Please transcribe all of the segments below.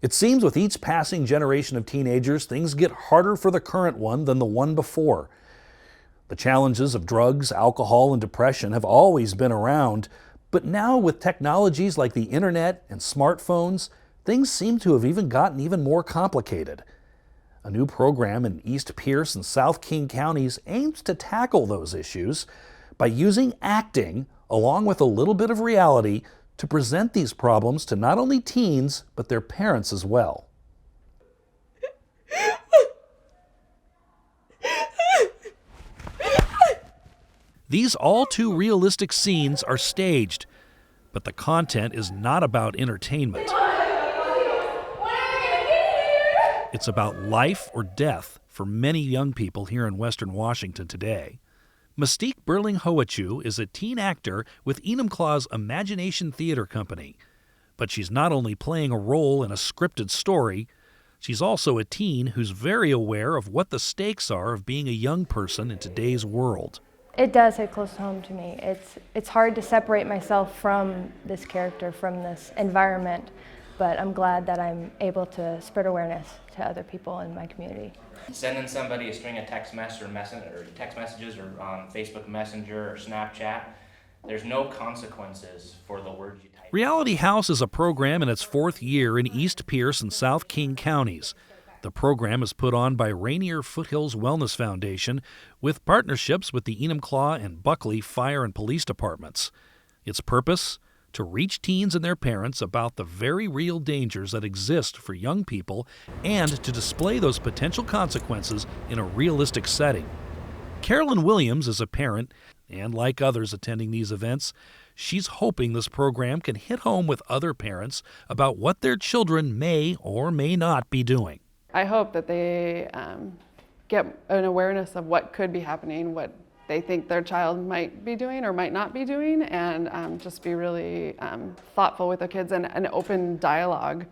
It seems with each passing generation of teenagers, things get harder for the current one than the one before. The challenges of drugs, alcohol, and depression have always been around, but now with technologies like the internet and smartphones, things seem to have gotten even more complicated. A new program in East Pierce and South King counties aims to tackle those issues by using acting, along with a little bit of reality, to present these problems to not only teens, but their parents as well. These all too realistic scenes are staged, but the content is not about entertainment. It's about life or death for many young people here in Western Washington today. Mystique Burling-Hoachu is a teen actor with Enumclaw's Imagination Theater Company. But she's not only playing a role in a scripted story, she's also a teen who's very aware of what the stakes are of being a young person in today's world. It does hit close home to me. It's hard to separate myself from this character, from this environment, but I'm glad that I'm able to spread awareness to other people in my community. Sending somebody a string of text messages or on Facebook Messenger or Snapchat, there's no consequences for the words you type. Reality House is a program in its 4th year in East Pierce and South King counties. The program is put on by Rainier Foothills Wellness Foundation with partnerships with the Enumclaw and Buckley Fire and Police Departments. Its purpose? To reach teens and their parents about the very real dangers that exist for young people and to display those potential consequences in a realistic setting. Carolyn Williams is a parent, and like others attending these events, she's hoping this program can hit home with other parents about what their children may or may not be doing. I hope that they get an awareness of what could be happening, what they think their child might be doing or might not be doing, and just be really thoughtful with the kids and an open dialogue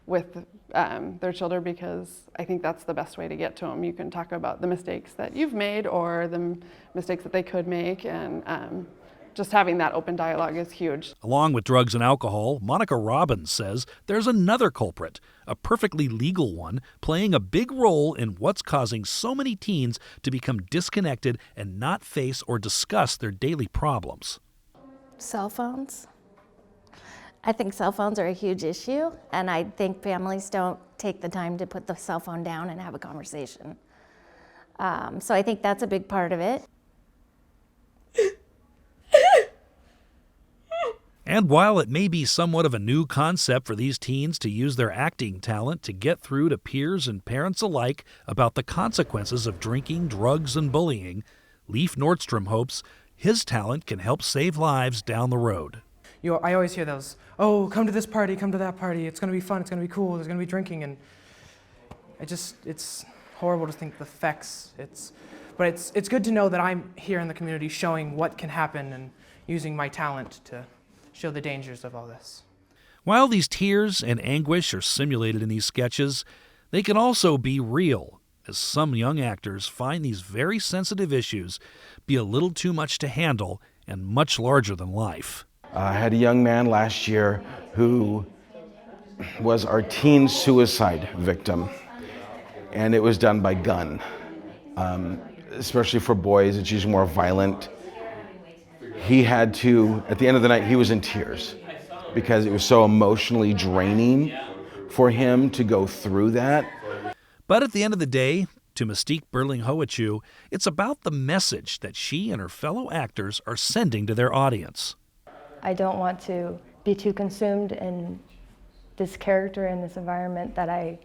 with their children, because I think that's the best way to get to them. You can talk about the mistakes that you've made or the mistakes that they could make, and just having that open dialogue is huge. Along with drugs and alcohol, Monica Robbins says there's another culprit, a perfectly legal one, playing a big role in what's causing so many teens to become disconnected and not face or discuss their daily problems. Cell phones. I think cell phones are a huge issue, and I think families don't take the time to put the cell phone down and have a conversation. So I think that's a big part of it. And while it may be somewhat of a new concept for these teens to use their acting talent to get through to peers and parents alike about the consequences of drinking, drugs, and bullying, Leif Nordstrom hopes his talent can help save lives down the road. I always hear those, oh, come to this party, come to that party, it's going to be fun, it's going to be cool, there's going to be drinking, and it's horrible to think the effects. But it's good to know that I'm here in the community showing what can happen and using my talent to show the dangers of all this. While these tears and anguish are simulated in these sketches, they can also be real, as some young actors find these very sensitive issues be a little too much to handle and much larger than life. I had a young man last year who was our teen suicide victim, and it was done by gun. Especially for boys, it's usually more violent. He had to, at the end of the night, he was in tears because it was so emotionally draining for him to go through that. But at the end of the day, to Mystique Burling-Hoachu, it's about the message that she and her fellow actors are sending to their audience. I don't want to be too consumed in this character and this environment that I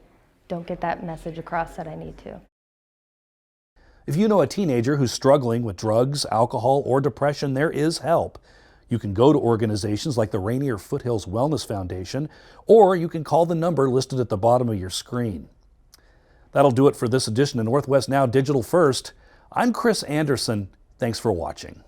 don't get that message across that I need to. If you know a teenager who's struggling with drugs, alcohol, or depression, there is help. You can go to organizations like the Rainier Foothills Wellness Foundation, or you can call the number listed at the bottom of your screen. That'll do it for this edition of Northwest Now Digital First. I'm Chris Anderson. Thanks for watching.